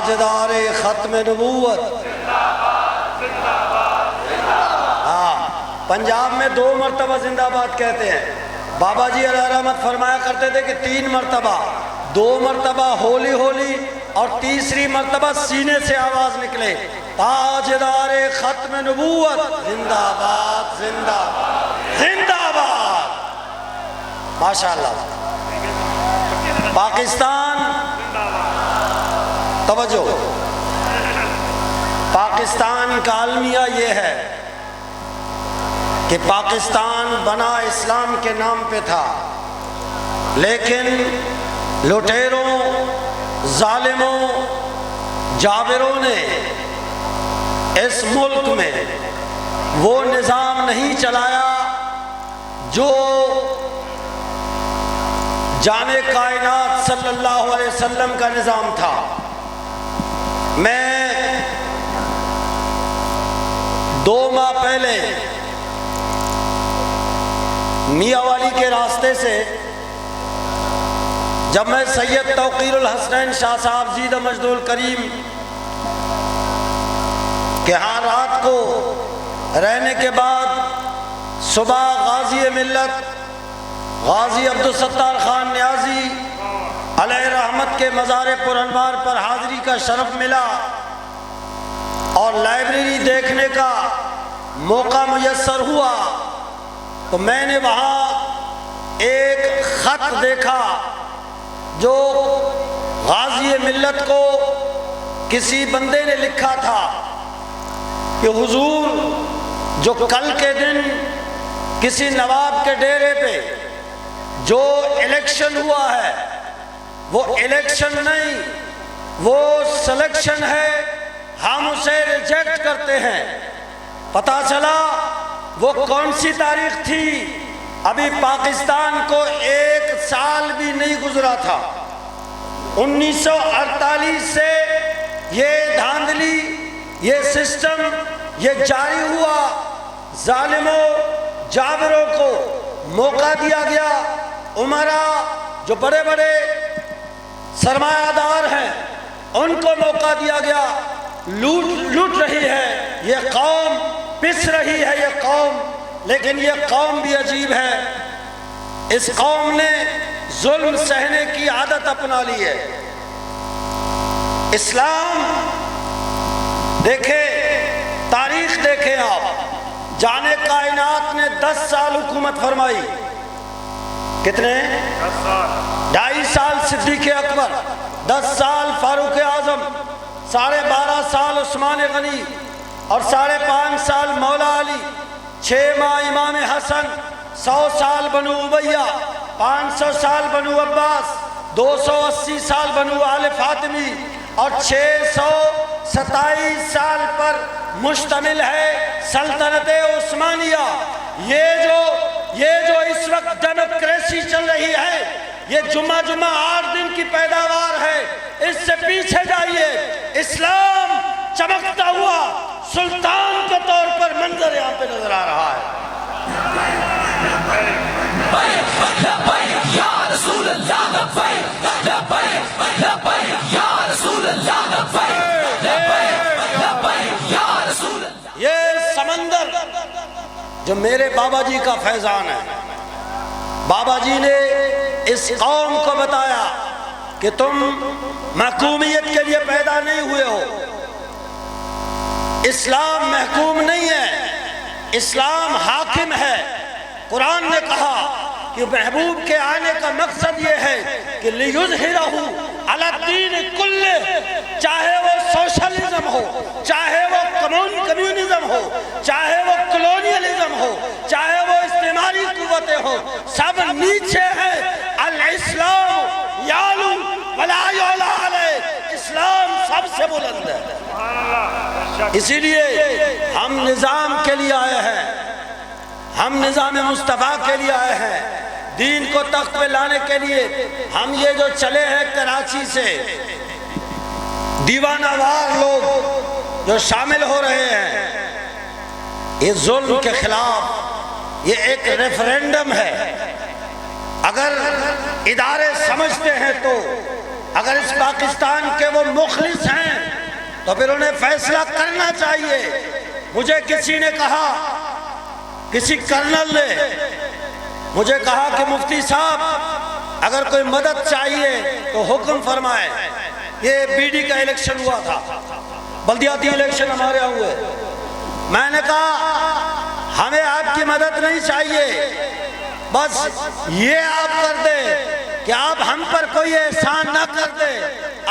تاجدار ختم نبوت. ہاں، پنجاب میں 2 مرتبہ زندہ باد کہتے ہیں. بابا جی علیہ رحمت فرمایا کرتے تھے کہ 3 مرتبہ، 2 مرتبہ ہولی ہولی اور تیسری مرتبہ سینے سے آواز نکلے، تاجدار ختم نبوت زندہ باد زندہ باد زندہ باد. ماشاءاللہ. پاکستان، توجہ، پاکستان کا المیہ یہ ہے کہ پاکستان بنا اسلام کے نام پہ تھا، لیکن لٹیروں، ظالموں، جابروں نے اس ملک میں وہ نظام نہیں چلایا جو جانے کائنات صلی اللہ علیہ وسلم کا نظام تھا. میں 2 ماہ پہلے میاں والی کے راستے سے جب میں سید توقیر الحسنین شاہ صاحب زیدہ مجد الکریم کے ہاں رات کو رہنے کے بعد صبح غازی ملت غازی عبدالستار خان نیازی علیہ رحمت کے مزار پر انوار پر حاضری کا شرف ملا اور لائبریری دیکھنے کا موقع میسر ہوا، تو میں نے وہاں ایک خط دیکھا جو غازی ملت کو کسی بندے نے لکھا تھا کہ حضور، جو کل کے دن کسی نواب کے ڈیرے پہ جو الیکشن ہوا ہے وہ الیکشن نہیں، وہ سلیکشن ہے، ہم اسے ریجیکٹ کرتے ہیں. پتہ چلا وہ کون سی تاریخ تھی؟ ابھی پاکستان کو 1 سال بھی نہیں گزرا تھا. 1948 سے یہ دھاندلی، یہ سسٹم یہ جاری ہوا. ظالموں، جابروں کو موقع دیا گیا. عمرا جو بڑے بڑے سرمایہ دار ہیں ان کو موقع دیا گیا. لوٹ رہی ہے یہ قوم، پس رہی ہے یہ قوم. لیکن یہ قوم بھی عجیب ہے، اس قوم نے ظلم سہنے کی عادت اپنا لی ہے. اسلام دیکھیں، تاریخ دیکھیں آپ، جانے کائنات نے 10 سال حکومت فرمائی. کتنے؟ 2.5 سال صدیق اکبر، 10 سال فاروق اعظم، 12.5 سال عثمان غنی اور 5.5 سال مولا علی، 6 ماہ امام حسن، 100 سال بنو امیہ، 500 سال بنو عباس، 280 سال بنو آل فاطمی اور 627 سال پر مشتمل ہے سلطنت عثمانیہ. یہ جو اس وقت ڈیموکریسی چل رہی ہے، یہ جمعہ 8 دن کی پیداوار ہے. اس سے پیچھے جائیے، اسلام چمکتا ہوا سلطان کے طور پر منظر یہاں پہ نظر آ رہا ہے. یہ سمندر جو میرے بابا جی کا فیضان ہے، بابا جی نے اس قوم کو بتایا کہ تم محکومیت کے لیے پیدا نہیں ہوئے ہو. اسلام محکوم نہیں ہے، اسلام حاکم ہے. قرآن نے کہا کہ محبوب کے آنے کا مقصد یہ ہے کہ لِيُظْهِرَهُ عَلَى الدِّينِ كُلِّهِ، چاہے وہ سوشلزم ہو، چاہے وہ کمیونزم ہو، چاہے وہ کلونیلزم ہو، چاہے وہ استعماری قوتیں ہو، سب نیچے ہیں. الاسلام یعلو ولا یعلی علیہ، اسلام سب سے بلند ہے. اسی لیے ہم نظام کے لیے آئے ہیں، ہم نظام مصطفیٰ کے لیے آئے ہیں. دین کو تخت پہ لانے کے لیے ہم یہ جو چلے ہیں کراچی سے، دیوانہ وار لوگ جو شامل ہو رہے ہیں، یہ ظلم کے خلاف یہ ایک ریفرینڈم ہے. اگر ادارے سمجھتے ہیں تو، اگر اس پاکستان کے وہ مخلص ہیں تو پھر انہیں فیصلہ کرنا چاہیے۔ مجھے کسی نے کہا، کسی کرنل نے مجھے کہا کہ مفتی صاحب اگر کوئی مدد چاہیے تو حکم فرمائے۔ یہ بی ڈی کا الیکشن ہوا تھا، بلدیاتی الیکشن ہمارے یہاں ہوئے۔ میں نے کہا ہمیں آپ کی مدد نہیں چاہیے، بس یہ آپ کر دیں کہ آپ ہم پر کوئی احسان نہ کر دیں،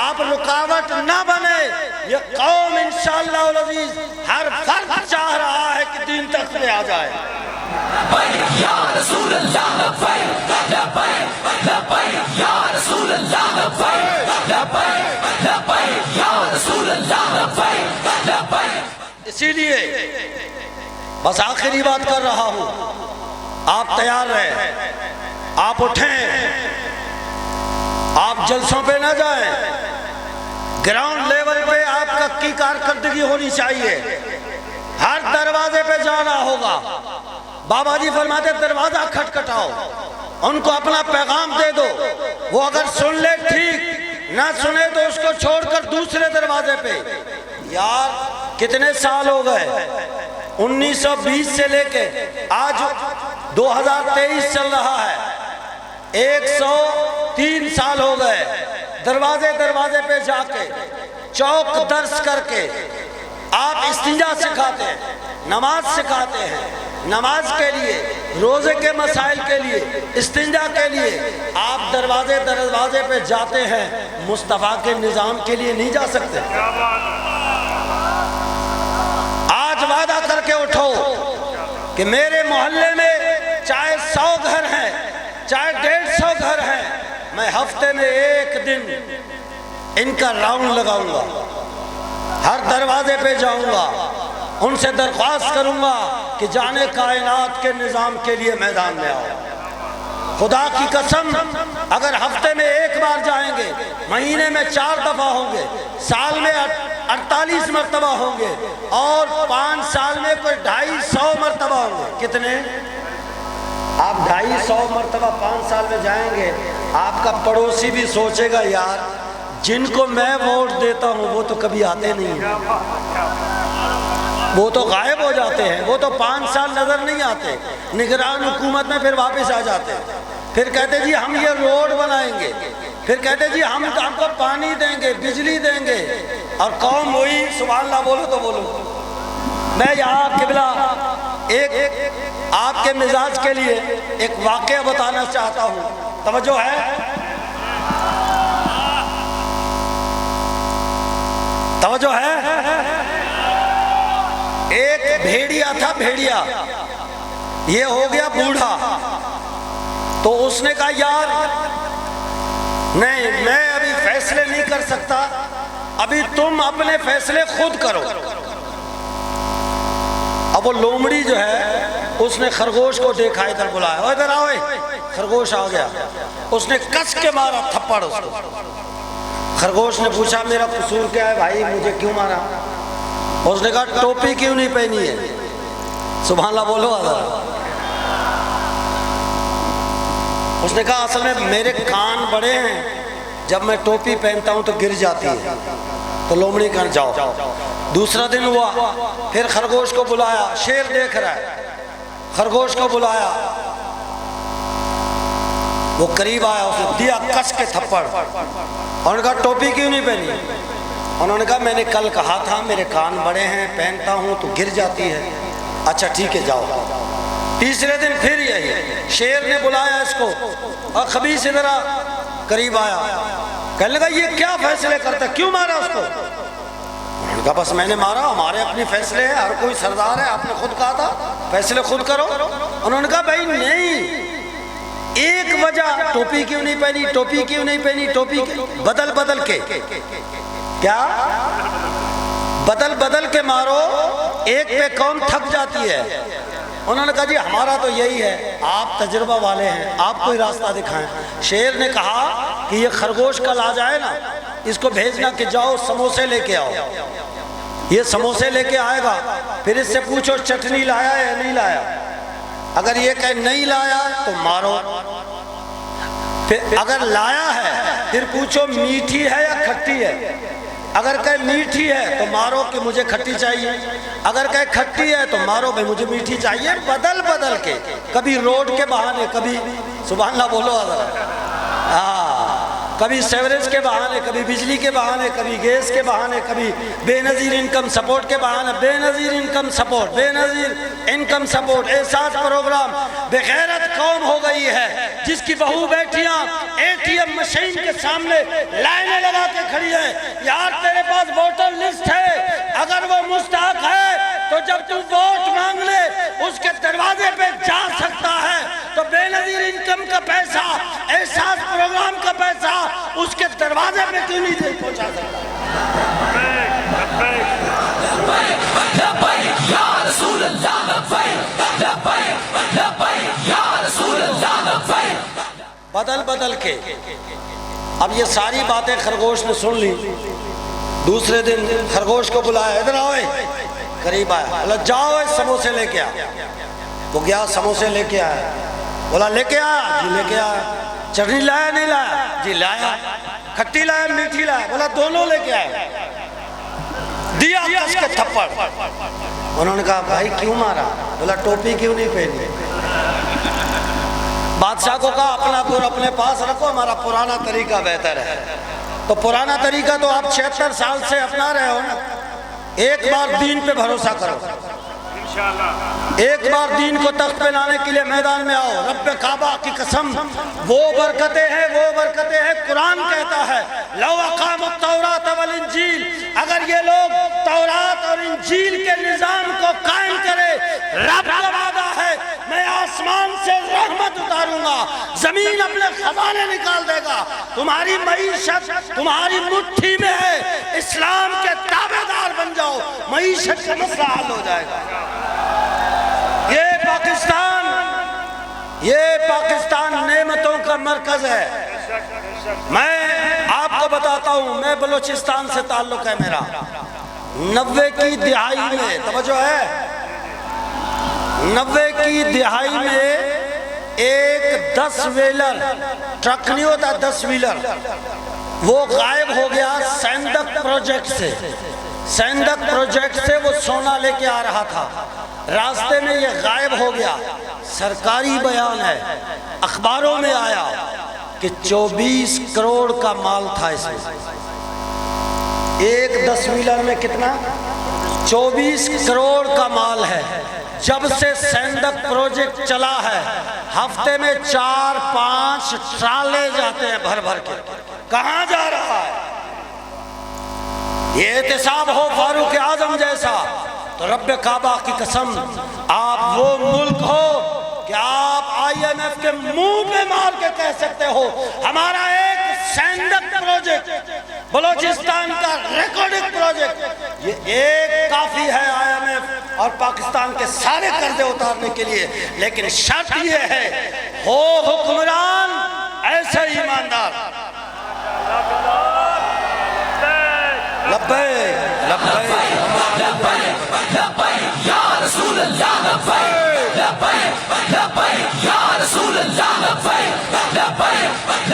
آپ رکاوٹ نہ بنے۔ یہ قوم انشاءاللہ العزیز ہر فرد چاہ رہا ہے کہ دین تک لے آ جائے۔ لبیک یا رسول اللہ، لبیک لبیک لبیک یا رسول اللہ، لبیک لبیک لبیک یا رسول اللہ، لبیک لبیک۔ اسی لیے بس آخری بات کر رہا ہوں، آپ تیار رہیں، آپ اٹھیں، آپ جلسوں پہ نہ جائیں، گراؤنڈ لیول پہ آپ کی کارکردگی ہونی چاہیے، ہر دروازے پہ جانا ہوگا۔ بابا جی فرماتے دروازہ کھٹکھٹاؤ، ان کو اپنا پیغام دے دو، وہ اگر سن لے ٹھیک، نہ سنے تو اس کو چھوڑ کر دوسرے دروازے پہ۔ یار کتنے سال ہو گئے، 1920 سے لے کے آج 2023 چل رہا ہے، 103 سال ہو گئے، دروازے دروازے پہ جا کے چوک درس کر کے آپ استنجا سکھاتے ہیں، نماز سکھاتے ہیں، نماز کے لیے، روزے کے مسائل کے لیے، استنجا کے لیے آپ دروازے دروازے پہ جاتے ہیں، مصطفیٰ کے نظام کے لیے نہیں جا سکتے؟ آج وعدہ کر کے اٹھو کہ میرے محلے میں چاہے 100 گھر ہیں، چاہے 150 گھر ہیں، میں ہفتے میں ایک دن ان کا راؤنڈ لگاؤں گا، ہر دروازے پہ جاؤں گا، ان سے درخواست کروں گا کہ جانے کائنات کے نظام کے لیے میدان میں آؤ۔ خدا کی قسم اگر ہفتے میں ایک بار جائیں گے، مہینے میں 4 دفعہ ہوں گے، سال میں 48 مرتبہ ہوں گے، اور 5 سال میں کوئی 250 مرتبہ ہوں گے۔ کتنے؟ آپ 250 مرتبہ 5 سال میں جائیں گے، آپ کا پڑوسی بھی سوچے گا یار جن کو میں ووٹ دیتا ہوں وہ تو کبھی آتے نہیں ہیں، وہ تو غائب ہو جاتے ہیں، وہ تو 5 سال نظر نہیں آتے، نگران حکومت میں پھر واپس آ جاتے ہیں، پھر کہتے جی ہم یہ روڈ بنائیں گے، پھر کہتے جی ہم آپ کو پانی دیں گے، بجلی دیں گے، اور قوم وہی سبحان اللہ بولو تو بولو۔ میں یہاں قبلہ ایک آپ کے مزاج کے لیے ایک واقعہ بتانا چاہتا ہوں، توجہ ہے؟ توجہ ہے؟ ایک بھیڑیا تھا، بھیڑیا یہ ہو گیا بوڑھا، تو اس نے کہا یار نہیں میں ابھی فیصلے نہیں کر سکتا، ابھی تم اپنے فیصلے خود کرو۔ اب وہ لومڑی جو ہے اس نے خرگوش کو دیکھا، ادھر بلایا، او ادھر آؤ، خرگوش آ گیا، اس نے کس کے مارا تھپڑ اس کو۔ خرگوش نے پوچھا میرا قصور کیا ہے بھائی، مجھے کیوں مارا؟ اس نے کہا ٹوپی کیوں نہیں پہنی ہے؟ سبحان اللہ بولو حضرت۔ اس نے کہا اصل میں میرے کان بڑے ہیں، جب میں ٹوپی پہنتا ہوں تو گر جاتی ہے۔ تو لومڑی کہا جاؤ۔ دوسرا دن ہوا، پھر خرگوش کو بلایا، شیر دیکھ رہا ہے، خرگوش کو بلایا، وہ قریب آیا، اس نے دیا کس کے تھپڑ، اور نے کہا ٹوپی کیوں نہیں پہنی؟ انہوں نے کہا میں نے کل کہا تھا میرے کان بڑے ہیں، پہنتا ہوں تو گر جاتی ہے۔ اچھا ٹھیک ہے جاؤ۔ تیسرے دن پھر یہی، شیر نے بلایا اس کو، اور خبیث ادھر قریب آیا، کہنے لگا یہ کیا فیصلے کرتا ہے، کیوں مارا اس کو؟ انہوں نے کہا بس میں نے مارا، ہمارے اپنے فیصلے ہیں، ہر کوئی سردار ہے، آپ نے خود کہا تھا فیصلے خود کرو۔ انہوں نے کہا بھائی نہیں، ایک وجہ ٹوپی کیوں نہیں پہنی، ٹوپی کیوں نہیں پہنی، ٹوپی بدل بدل کے، کیا بدل بدل کے مارو، ایک پہ قوم تھک جاتی ہے۔ انہوں نے کہا جی ہمارا تو یہی ہے، آپ تجربہ والے ہیں، آپ کوئی راستہ دکھائیں۔ شیر نے کہا کہ یہ خرگوش کل آ جائے نا، اس کو بھیجنا کہ جاؤ سموسے لے کے آؤ، یہ سموسے لے کے آئے گا، پھر اس سے پوچھو چٹنی لایا یا نہیں لایا، اگر یہ کہے نہیں لایا تو مارو، پھر اگر لایا ہے پھر پوچھو میٹھی ہے یا کھٹی ہے، اگر کہے میٹھی ہے تو مارو کہ مجھے کھٹی چاہیے، اگر کہے کھٹی ہے تو مارو بھائی مجھے میٹھی چاہیے، بدل بدل کے، کبھی روڈ کے بہانے، کبھی سبحان اللہ بولو حضرت، کبھی سیوریج کے بہانے، کبھی بجلی کے بہانے، کبھی گیس کے بہانے، کبھی بے نظیر انکم سپورٹ کے بہانے، بے نظیر انکم سپورٹ، بے نظیر انکم سپورٹ، احساس پروگرام۔ بے غیرت قوم ہو گئی ہے جس کی بہو بیٹیاں ATM مشین کے سامنے لائنیں لگا کے کھڑی ہیں، یار تیرے پاس ووٹر لسٹ ہے، اگر وہ مستحق ہے تو جب تو ووٹ مانگنے اس کے دروازے پہ جا سکتا ہے، تو بے نظیر انکم کا پیسہ، احساس پروگرام کا پیسہ اس کے دروازے پہ کیوں نہیں دے پہنچا سکتا؟ بدل بدل کے اب یہ ساری باتیں خرگوش نے سن لی۔ دوسرے دن خرگوش کو بلایا، ادھر آؤ، قریب آیا، بولا جاؤ سموسے لے کے آ۔ وہ گیا سموسے لے کے آیا، بولا لے کے آیا؟ جی لے کے آیا۔ چٹنی لایا نہیں لایا؟ جی لایا۔ کھٹی لایا میٹھی لایا؟ بولا دونوں لے کے آیا۔ دیا کس کے تھپڑ۔ انہوں نے کہا بھائی کیوں مارا؟ بولا ٹوپی کیوں نہیں پہنی؟ بادشاہ کو کہا اپنا گور اپنے پاس رکھو، ہمارا پرانا طریقہ بہتر ہے۔ تو پرانا طریقہ تو آپ 76 سال سے اپنا رہے ہو نا، ایک بار دین پہ بھروسہ کرو، ایک بار دین کو تخت پہ لانے کے لیے میدان میں آؤ۔ رب کعبہ کی قسم، وہ برکتیں ہیں قرآن کہتا ہے لو اقاموا التوراۃ والانجیل، اگر یہ لوگ تورات اور انجیل کے نظام کو قائم کرے، رب کا وعدہ ہے میں آسمان سے رحمت اتاروں گا، زمین اپنے خزانے نکال دے گا، تمہاری معیشت تمہاری مٹھی میں ہے، اسلام کے تابع دار بن جاؤ، معیشت کا مسئلہ حل ہو جائے گا۔ یہ پاکستان نعمتوں کا مرکز ہے۔ میں آپ کو بتاتا ہوں، میں بلوچستان سے تعلق ہے میرا۔ 90 کی دہائی میں، توجہ ہے، 90 کی دہائی میں ایک 10 ویلر ٹرک نہیں ہوتا، 10 ویلر، وہ غائب ہو گیا سیندک پروجیکٹ سے۔ سیندک پروجیکٹ سے وہ سونا لے کے آ رہا تھا، راستے میں یہ غائب ہو گیا۔ سرکاری بیان ہے، اخباروں میں آیا کہ 24 کروڑ کا مال تھا اس میں۔ ایک 10 ویلر میں کتنا؟ 24 کروڑ کا مال ہے۔ جب سے سیندک پروجیکٹ چلا ہے، ہفتے میں 4-5 ٹرالے جاتے ہیں بھر بھر کے۔ کہاں جا رہا ہے؟ یہ احتساب ہو فاروق اعظم جیسا تو رب کعبہ کی قسم آپ وہ ملک ہو کہ آپ IMF کے منہ پہ مار کے کہہ سکتے ہو ہمارا ایک سیندک پروجیکٹ، بلوچستان کا ریکارڈنگ پروجیکٹ، یہ ایک کافی ہے IMF اور پاکستان کے سارے قرضے اتارنے کے لیے۔ لیکن شرط یہ ہے ہو حکمران ایسے ایماندار۔ لبیک لبیک لبیک یا رسول اللہ، لبیک لبیک لبیک یا رسول اللہ، لبیک لبیک